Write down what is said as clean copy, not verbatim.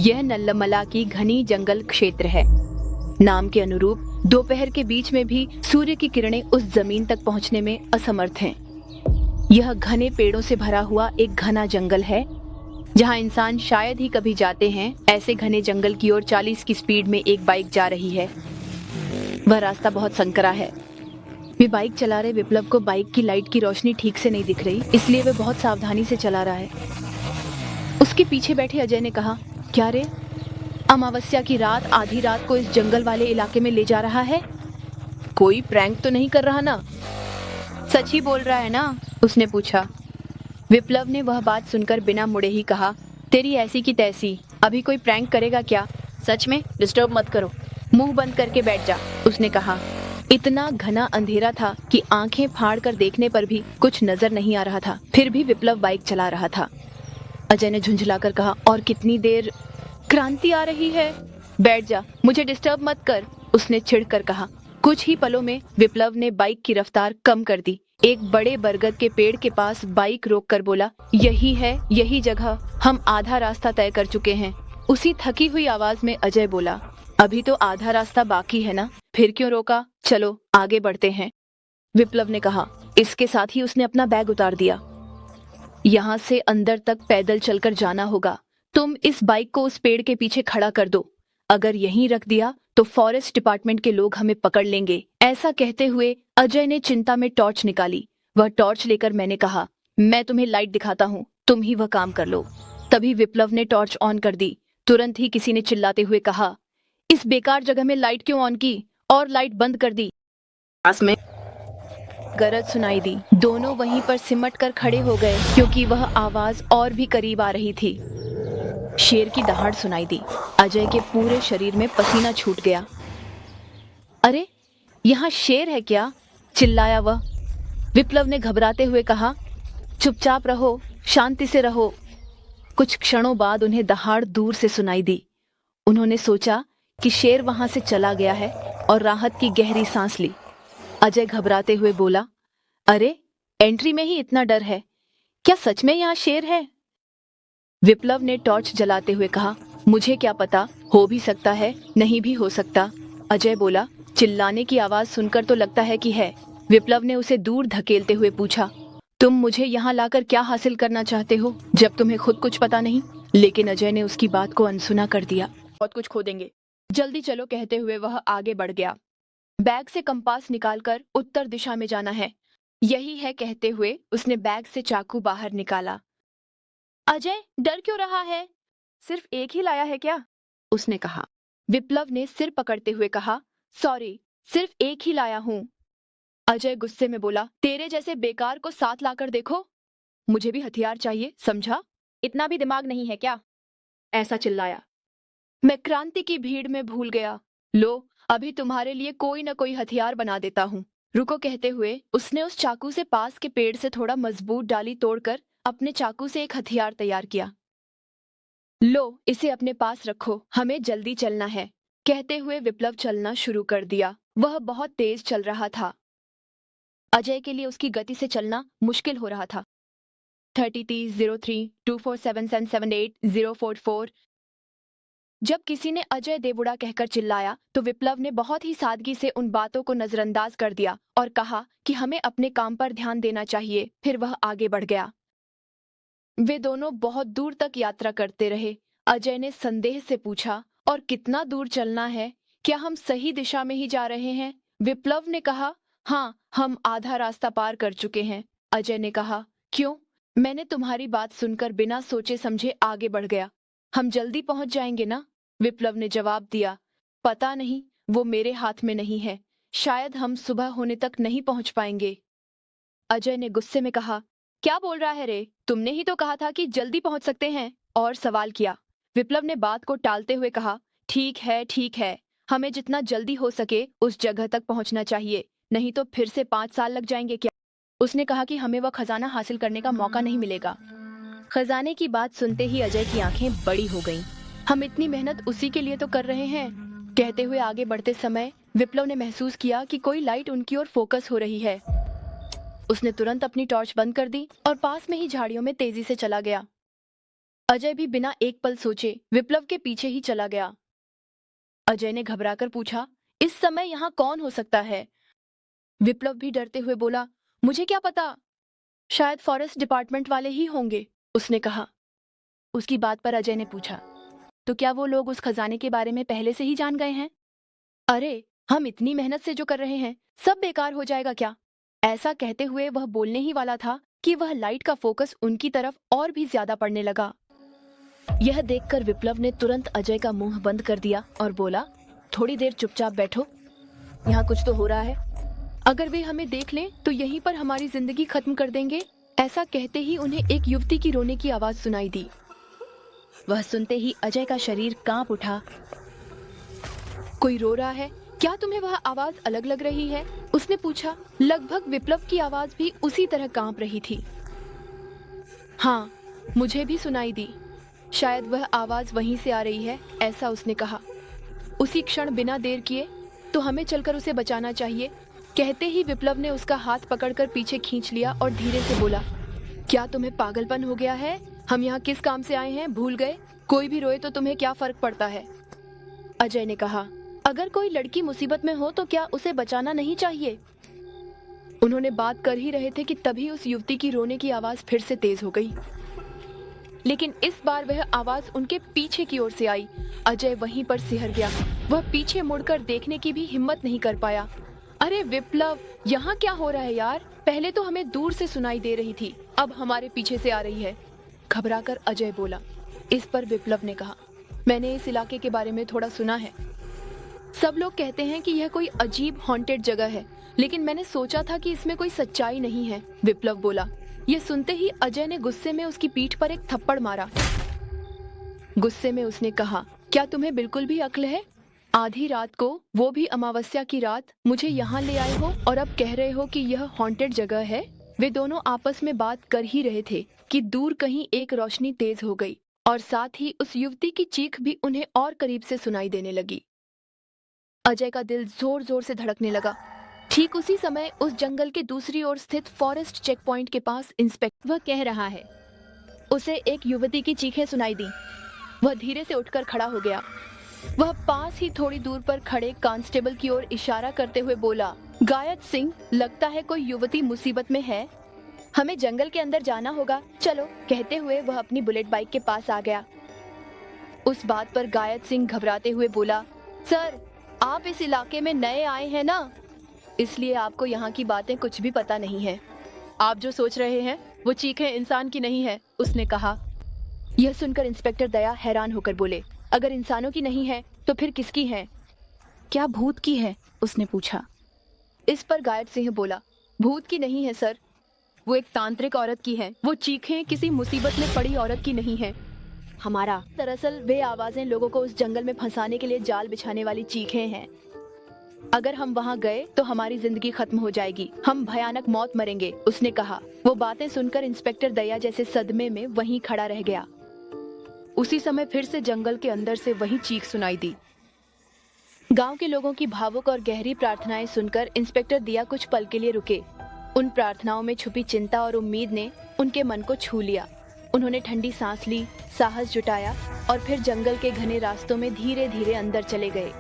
यह नल्लमला की घनी जंगल क्षेत्र है। नाम के अनुरूप दोपहर के बीच में भी सूर्य की किरणें उस जमीन तक पहुंचने में असमर्थ हैं। यह घने पेड़ों से भरा हुआ एक घना जंगल है, जहां इंसान शायद ही कभी जाते हैं। ऐसे घने जंगल की ओर 40 की स्पीड में एक बाइक जा रही है। वह रास्ता बहुत संकरा है। वे बाइक चला रहे विप्लव को बाइक की लाइट की रोशनी ठीक से नहीं दिख रही, इसलिए वह बहुत सावधानी से चला रहा है। उसके पीछे बैठे अजय ने कहा, क्या रे, अमावस्या की रात आधी रात को इस जंगल वाले इलाके में ले जा रहा है? कोई प्रैंक तो नहीं कर रहा ना? सच ही बोल रहा है ना? उसने पूछा। विप्लव ने वह बात सुनकर बिना मुड़े ही कहा, तेरी ऐसी की तैसी, अभी कोई प्रैंक करेगा क्या? सच में डिस्टर्ब मत करो, मुंह बंद करके बैठ जा, उसने कहा। इतना घना अंधेरा था कि आंखें फाड़ कर देखने पर भी कुछ नजर नहीं आ रहा था। फिर भी विप्लव बाइक चला रहा था। अजय ने झुंझलाकर कहा, और कितनी देर? क्रांति आ रही है, बैठ जा, मुझे डिस्टर्ब मत कर, उसने चिढ़कर कहा। कुछ ही पलों में विप्लव ने बाइक की रफ्तार कम कर दी। एक बड़े बरगद के पेड़ के पास बाइक रोककर बोला, यही है, यही जगह, हम आधा रास्ता तय कर चुके हैं। उसी थकी हुई आवाज में अजय बोला, अभी तो आधा रास्ता बाकी है ना, फिर क्यों रोका? चलो आगे बढ़ते हैं, विप्लव ने कहा। इसके साथ ही उसने अपना बैग उतार दिया। यहाँ से अंदर तक पैदल चलकर जाना होगा। तुम इस बाइक को उस पेड़ के पीछे खड़ा कर दो। अगर यहीं रख दिया तो फॉरेस्ट डिपार्टमेंट के लोग हमें पकड़ लेंगे। ऐसा कहते हुए अजय ने चिंता में टॉर्च निकाली। वह टॉर्च लेकर मैंने कहा, मैं तुम्हें लाइट दिखाता हूँ, तुम ही वह काम कर लो। तभी विप्लव ने टॉर्च ऑन कर दी। तुरंत ही किसी ने चिल्लाते हुए कहा, इस बेकार जगह में लाइट क्यों ऑन की? और लाइट बंद कर दी। पास में गरज सुनाई दी। दोनों वहीं पर सिमट कर खड़े हो गए, क्योंकि वह आवाज और भी करीब आ रही थी। शेर की दहाड़ सुनाई दी। अजय के पूरे शरीर में पसीना छूट गया। अरे, यहाँ शेर है क्या? चिल्लाया वह। विप्लव ने घबराते हुए कहा, चुपचाप रहो, शांति से रहो। कुछ क्षणों बाद उन्हें दहाड़ दूर से सुनाई दी। उन्होंने सोचा कि शेर वहां से चला गया है और राहत की गहरी सांस ली। अजय घबराते हुए बोला, अरे, एंट्री में ही इतना डर है, क्या सच में यहाँ शेर है? विप्लव ने टॉर्च जलाते हुए कहा, मुझे क्या पता, हो भी सकता है, नहीं भी हो सकता। अजय बोला, चिल्लाने की आवाज सुनकर तो लगता है कि है। विप्लव ने उसे दूर धकेलते हुए पूछा, तुम मुझे यहाँ लाकर क्या हासिल करना चाहते हो, जब तुम्हें खुद कुछ पता नहीं? लेकिन अजय ने उसकी बात को अनसुना कर दिया। बहुत कुछ खो देंगे, जल्दी चलो, कहते हुए वह आगे बढ़ गया। बैग से कंपास निकालकर उत्तर दिशा में जाना है, यही है, कहते हुए उसने बैग से चाकू बाहर निकाला। अजय, डर क्यों रहा है? सिर्फ एक ही लाया है क्या? उसने कहा। विप्लव ने सिर पकड़ते हुए कहा, सॉरी, सिर्फ एक ही लाया हूँ। अजय गुस्से में बोला, तेरे जैसे बेकार को साथ लाकर देखो, मुझे भी हथियार चाहिए, समझा? इतना भी दिमाग नहीं है क्या? ऐसा चिल्लाया। मैं क्रांति की भीड़ में भूल गया। लो, अभी तुम्हारे लिए कोई न कोई हथियार बना देता हूँ। रुको, कहते हुए उसने उस चाकू से पास के पेड़ से थोड़ा मजबूत डाली तोड़कर अपने चाकू से एक हथियार तैयार किया। लो, इसे अपने पास रखो, हमें जल्दी चलना है, कहते हुए विप्लव चलना शुरू कर दिया। वह बहुत तेज चल रहा था। अजय के लिए उसकी गति से चलना मुश्किल हो रहा था। 30T03247778 जब किसी ने अजय देवुड़ा कहकर चिल्लाया तो विप्लव ने बहुत ही सादगी से उन बातों को नजरअंदाज कर दिया और कहा कि हमें अपने काम पर ध्यान देना चाहिए। फिर वह आगे बढ़ गया। वे दोनों बहुत दूर तक यात्रा करते रहे। अजय ने संदेह से पूछा, और कितना दूर चलना है? क्या हम सही दिशा में ही जा रहे हैं? विप्लव ने कहा, हाँ, हम आधा रास्ता पार कर चुके हैं। अजय ने कहा, क्यों? मैंने तुम्हारी बात सुनकर बिना सोचे समझे आगे बढ़ गया। हम जल्दी पहुंच जाएंगे ना? विप्लव ने जवाब दिया, पता नहीं, वो मेरे हाथ में नहीं है, शायद हम सुबह होने तक नहीं पहुंच पाएंगे। अजय ने गुस्से में कहा, क्या बोल रहा है रे? तुमने ही तो कहा था कि जल्दी पहुंच सकते हैं, और सवाल किया। विप्लव ने बात को टालते हुए कहा, ठीक है, ठीक है, हमें जितना जल्दी हो सके उस जगह तक पहुंचना चाहिए, नहीं तो फिर से 5 साल लग जाएंगे क्या? उसने कहा कि हमें वह खजाना हासिल करने का मौका नहीं मिलेगा। खजाने की बात सुनते ही अजय की आंखें बड़ी हो गईं। हम इतनी मेहनत उसी के लिए तो कर रहे हैं। कहते हुए आगे बढ़ते समय विप्लव ने महसूस किया कि कोई लाइट उनकी ओर फोकस हो रही है। उसने तुरंत अपनी टॉर्च बंद कर दी और पास में ही झाड़ियों में तेजी से चला गया। अजय भी बिना एक पल सोचे विप्लव के पीछे ही चला गया। अजय ने घबराकर पूछा, इस समय यहाँ कौन हो सकता है? विप्लव भी डरते हुए बोला, मुझे क्या पता, शायद फॉरेस्ट डिपार्टमेंट वाले ही होंगे, उसने कहा। उसकी बात पर अजय ने पूछा, तो क्या वो लोग उस खजाने के बारे में पहले से ही जान गए हैं? अरे, हम इतनी मेहनत से जो कर रहे हैं सब बेकार हो जाएगा क्या? ऐसा कहते हुए वह बोलने ही वाला था कि वह लाइट का फोकस उनकी तरफ और भी ज्यादा पड़ने लगा। यह देखकर विप्लव ने तुरंत अजय का मुंह बंद कर दिया और बोला, थोड़ी देर चुपचाप बैठो, यहाँ कुछ तो हो रहा है। अगर वे हमें देख लें तो यहीं पर हमारी जिंदगी खत्म कर देंगे। ऐसा कहते ही उन्हें एक युवती की रोने की आवाज सुनाई दी। वह सुनते ही अजय का शरीर कांप उठा। कोई रो रहा है? क्या तुम्हें वह आवाज अलग लग रही है? उसने पूछा। लगभग विप्लव की आवाज भी उसी तरह कांप रही थी। हाँ, मुझे भी सुनाई दी। शायद वह आवाज वहीं से आ रही है, ऐसा उसने कहा। उसी क्षण बिना देर किए, तो हमें चलकर उसे बचाना चाहिए। कहते ही विप्लव ने उसका हाथ पकड़कर पीछे खींच लिया और धीरे से बोला, क्या तुम्हें पागलपन हो गया है? हम यहाँ किस काम से आए हैं, भूल गए? कोई भी रोए तो तुम्हें क्या फर्क पड़ता है? अजय ने कहा, अगर कोई लड़की मुसीबत में हो तो क्या उसे बचाना नहीं चाहिए? उन्होंने बात कर ही रहे थे कि तभी उस युवती की रोने की आवाज फिर से तेज हो गई, लेकिन इस बार वह आवाज उनके पीछे की ओर से आई। अजय वहीं पर सिहर गया। वह पीछे मुड़कर देखने की भी हिम्मत नहीं कर पाया। अरे विप्लव, यहाँ क्या हो रहा है यार? पहले तो हमें दूर से सुनाई दे रही थी, अब हमारे पीछे से आ रही है, घबराकर अजय बोला। इस पर विप्लव ने कहा, मैंने इस इलाके के बारे में थोड़ा सुना है। सब लोग कहते हैं कि यह कोई अजीब हॉन्टेड जगह है, लेकिन मैंने सोचा था कि इसमें कोई सच्चाई नहीं है, विप्लव बोला। यह सुनते ही अजय ने गुस्से में उसकी पीठ पर एक थप्पड़ मारा। गुस्से में उसने कहा, क्या तुम्हें बिल्कुल भी अक्ल है? आधी रात को, वो भी अमावस्या की रात, मुझे यहाँ ले आए हो और अब कह रहे हो कि यह हॉन्टेड जगह है? वे दोनों आपस में बात कर ही रहे थे कि दूर कहीं एक रोशनी तेज हो गई और साथ ही उस युवती की चीख भी उन्हें और करीब से सुनाई देने लगी। अजय का दिल जोर जोर से धड़कने लगा। ठीक उसी समय उस जंगल के दूसरी ओर स्थित फॉरेस्ट चेक पॉइंट के पास इंस्पेक्टर वह कह रहा है। उसे एक युवती की चीखें सुनाई दी। वह धीरे से उठकर खड़ा हो गया। वह पास ही थोड़ी दूर पर खड़े कांस्टेबल की ओर इशारा करते हुए बोला, गायत सिंह, लगता है कोई युवती मुसीबत में है, हमें जंगल के अंदर जाना होगा, चलो। कहते हुए वह अपनी बुलेट बाइक के पास आ गया। उस बात पर गायत सिंह घबराते हुए बोला, सर, आप इस इलाके में नए आए हैं ना, इसलिए आपको यहाँ की बातें कुछ भी पता नहीं है। आप जो सोच रहे हैं वो चीखें इंसान की नहीं है, उसने कहा। यह सुनकर इंस्पेक्टर दया हैरान होकर बोले, अगर इंसानों की नहीं है तो फिर किसकी है? क्या भूत की है? उसने पूछा। इस पर गायत सिंह बोला, भूत की नहीं है सर, वो एक तांत्रिक औरत की है। वो चीखें किसी मुसीबत में पड़ी औरत की नहीं है। हमारा दरअसल वे आवाजें लोगों को उस जंगल में फंसाने के लिए जाल बिछाने वाली चीखें हैं। अगर हम वहाँ गए तो हमारी जिंदगी खत्म हो जाएगी, हम भयानक मौत मरेंगे, उसने कहा। वो बातें सुनकर इंस्पेक्टर दया जैसे सदमे में वहीं खड़ा रह गया। उसी समय फिर से जंगल के अंदर से वही चीख सुनाई दी। गांव के लोगों की भावुक और गहरी प्रार्थनाएं सुनकर इंस्पेक्टर दिया कुछ पल के लिए रुके। उन प्रार्थनाओं में छुपी चिंता और उम्मीद ने उनके मन को छू लिया। उन्होंने ठंडी सांस ली, साहस जुटाया और फिर जंगल के घने रास्तों में धीरे धीरे अंदर चले गए।